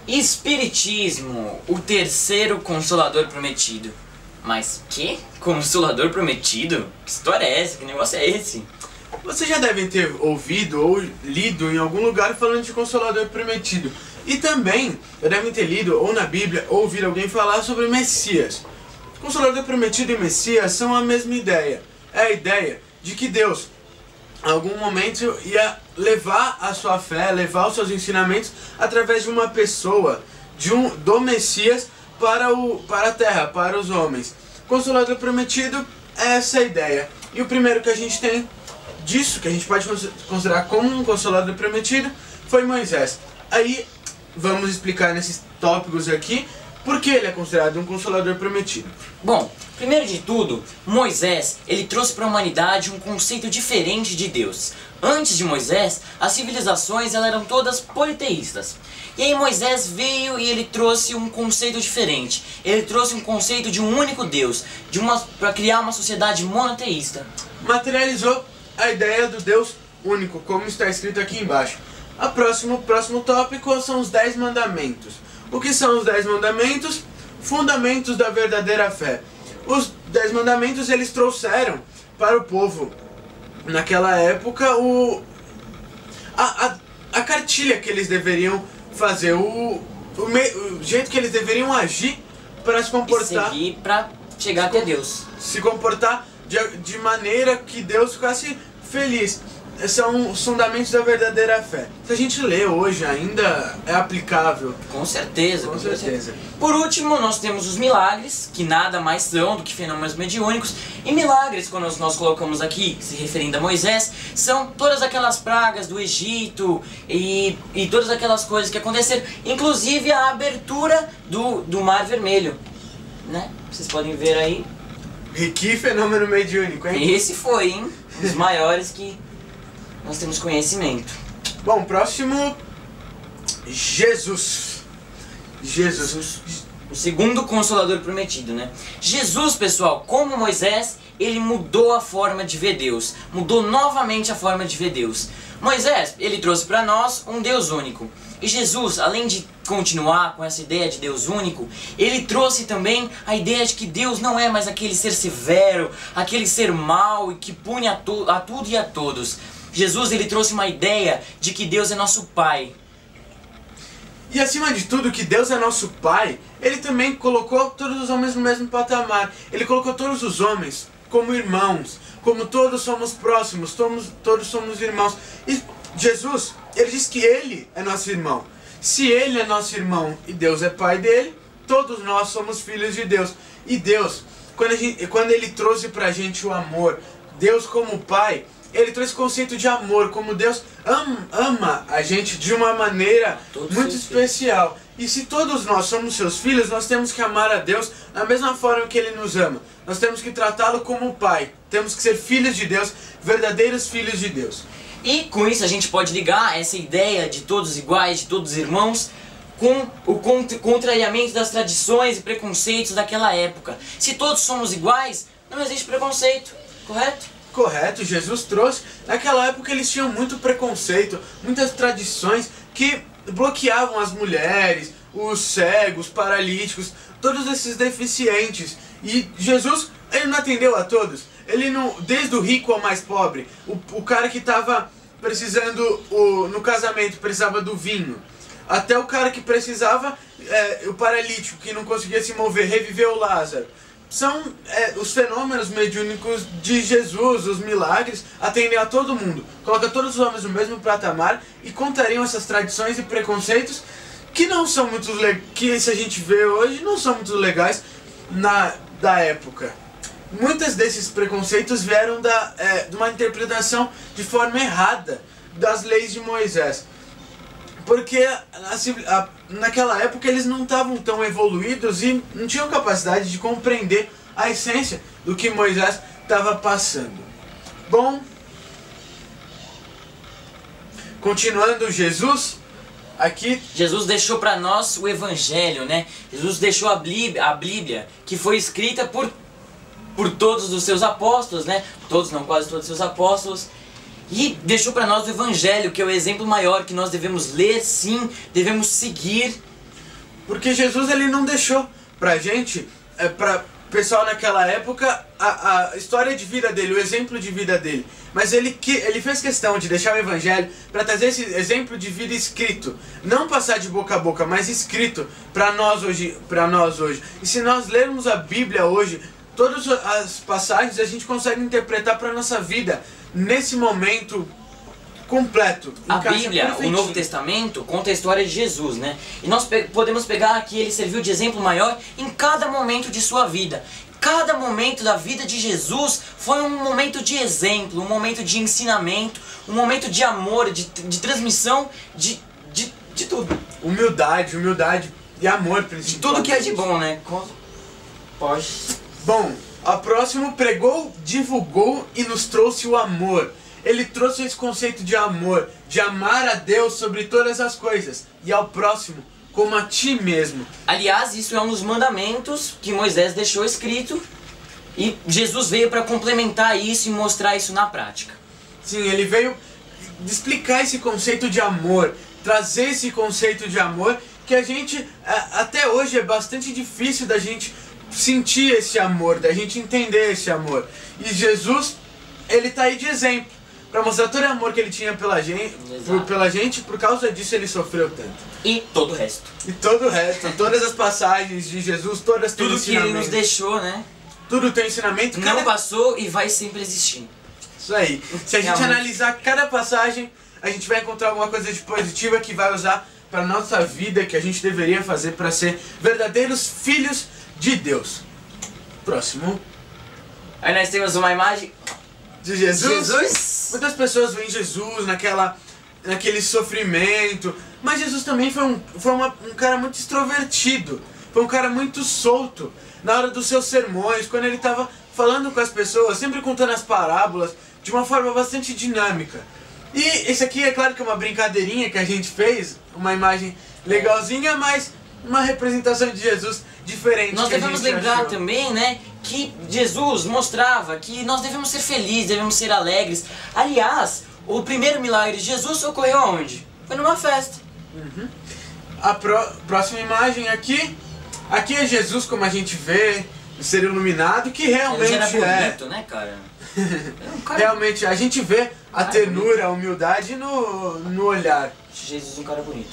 Espiritismo, o terceiro consolador prometido. Mas que? Consolador prometido? Que história é essa? Que negócio é esse? Vocês já devem ter ouvido ou lido em algum lugar falando de Consolador Prometido. E também devem ter lido ou na Bíblia ou ouvido alguém falar sobre Messias. Consolador Prometido e Messias são a mesma ideia. É a ideia de que Deus, em algum momento, ia levar a sua fé, levar os seus ensinamentos através de uma pessoa, do Messias para a Terra, para os homens. Consolador Prometido é essa a ideia. E o primeiro que a gente tem disso, que a gente pode considerar como um Consolador Prometido, foi Moisés. Aí vamos explicar nesses tópicos aqui por que ele é considerado um Consolador Prometido. Bom, primeiro de tudo, Moisés, ele trouxe para a humanidade um conceito diferente de Deus. Antes de Moisés, as civilizações elas eram todas politeístas. E aí Moisés veio e ele trouxe um conceito diferente. Ele trouxe um conceito de um único Deus, para criar uma sociedade monoteísta. Materializou a ideia do Deus único, como está escrito aqui embaixo. O próximo tópico são os 10 mandamentos. O que são os 10 mandamentos? Fundamentos da verdadeira fé. Os 10 mandamentos eles trouxeram para o povo, naquela época, a cartilha que eles deveriam fazer, o jeito que eles deveriam agir para se comportar. E seguir para chegar até Deus. Se comportar de maneira que Deus ficasse feliz. São os fundamentos da verdadeira fé. Se a gente lê hoje ainda é aplicável. Com certeza. Com certeza. Por último, nós temos os milagres, que nada mais são do que fenômenos mediúnicos. E milagres, quando nós colocamos aqui, se referindo a Moisés, são todas aquelas pragas do Egito e todas aquelas coisas que aconteceram, inclusive a abertura do Mar Vermelho, né? Vocês podem ver aí. E que fenômeno mediúnico, hein? Esse foi, hein? Um dos maiores que nós temos conhecimento. Bom, próximo, Jesus. O segundo Consolador prometido, né? Jesus, pessoal, como Moisés, ele mudou a forma de ver Deus. Mudou novamente a forma de ver Deus. Moisés, ele trouxe para nós um Deus único. E Jesus, além de continuar com essa ideia de Deus único, ele trouxe também a ideia de que Deus não é mais aquele ser severo, aquele ser mau e que pune a tudo e a todos. Jesus, ele trouxe uma ideia de que Deus é nosso Pai. E acima de tudo, que Deus é nosso Pai, ele também colocou todos os homens no mesmo patamar. Ele colocou todos os homens como irmãos, como todos somos próximos, todos somos irmãos. E Jesus, ele diz que ele é nosso irmão. Se ele é nosso irmão e Deus é Pai dele, todos nós somos filhos de Deus. E Deus, quando ele trouxe pra gente o amor, Deus como Pai, ele trouxe o conceito de amor, como Deus ama a gente de uma maneira muito especial. E se todos nós somos seus filhos, nós temos que amar a Deus da mesma forma que Ele nos ama. Nós temos que tratá-lo como Pai. Temos que ser filhos de Deus, verdadeiros filhos de Deus. E com isso a gente pode ligar essa ideia de todos iguais, de todos irmãos, com o contrariamento das tradições e preconceitos daquela época. Se todos somos iguais, não existe preconceito, correto? Correto, Jesus trouxe. Naquela época eles tinham muito preconceito, muitas tradições que bloqueavam as mulheres, os cegos, paralíticos, todos esses deficientes. E Jesus, ele não atendeu a todos. Ele não, desde o rico ao mais pobre, o cara que estava precisando, no casamento, precisava do vinho, até o cara que precisava, o paralítico que não conseguia se mover, reviveu Lázaro. São os fenômenos mediúnicos de Jesus, os milagres, atendem a todo mundo. Coloca todos os homens no mesmo patamar e contrariam essas tradições e preconceitos que não são muito que se a gente vê hoje, não são muito legais da época. Muitos desses preconceitos vieram de uma interpretação de forma errada das leis de Moisés. Porque naquela época eles não estavam tão evoluídos e não tinham capacidade de compreender a essência do que Moisés estava passando. Bom, continuando Jesus, aqui Jesus deixou para nós o Evangelho, né? Jesus deixou a Bíblia, que foi escrita por todos os seus apóstolos, né? Todos, não, quase todos os seus apóstolos. E deixou para nós o Evangelho, que é o exemplo maior que nós devemos ler, sim, devemos seguir. Porque Jesus ele não deixou pra gente, pra pessoal naquela época, a história de vida dele, o exemplo de vida dele. Mas ele fez questão de deixar o evangelho para trazer esse exemplo de vida escrito. Não passar de boca a boca, mas escrito para nós hoje. E se nós lermos a Bíblia hoje, todas as passagens a gente consegue interpretar para nossa vida nesse momento completo. A Bíblia, o Novo Testamento, conta a história de Jesus, né? E nós podemos pegar que ele serviu de exemplo maior em cada momento de sua vida. Cada momento da vida de Jesus foi um momento de exemplo, um momento de ensinamento, um momento de amor, de transmissão, de tudo. Humildade e amor, principalmente. De tudo que é de bom, né? Pode. Bom, a próximo pregou, divulgou e nos trouxe o amor. Ele trouxe esse conceito de amor, de amar a Deus sobre todas as coisas e ao próximo como a ti mesmo. Aliás, isso é um dos mandamentos que Moisés deixou escrito e Jesus veio para complementar isso e mostrar isso na prática. Sim, ele veio explicar esse conceito de amor, trazer esse conceito de amor que a gente, até hoje, é bastante difícil da gente sentir esse amor, da gente entender esse amor. E Jesus, ele tá aí de exemplo, para mostrar todo o amor que ele tinha pela gente, por causa disso ele sofreu tanto. E todo o resto. Todas as passagens de Jesus, todas têm tudo que ele nos deixou, né? Tudo tem ensinamento. Não passou e vai sempre existir. Isso aí. Se a gente analisar cada passagem, a gente vai encontrar alguma coisa de positiva que vai usar para nossa vida, que a gente deveria fazer para ser verdadeiros filhos de Deus. Próximo. Aí nós temos uma imagem de Jesus. Muitas pessoas veem Jesus naquele sofrimento, mas Jesus também foi um cara muito extrovertido, foi um cara muito solto na hora dos seus sermões, quando ele estava falando com as pessoas, sempre contando as parábolas de uma forma bastante dinâmica. E esse aqui é claro que é uma brincadeirinha que a gente fez, uma imagem legalzinha, mas uma representação de Jesus diferente. Nós devemos lembrar também, né, que Jesus mostrava que nós devemos ser felizes, devemos ser alegres. Aliás, o primeiro milagre de Jesus ocorreu aonde? Foi numa festa. A próxima imagem aqui é Jesus como a gente vê, ser iluminado, que realmente ele era bonito, né, cara? Realmente, a gente vê a ternura, a humildade no olhar. Jesus é um cara bonito.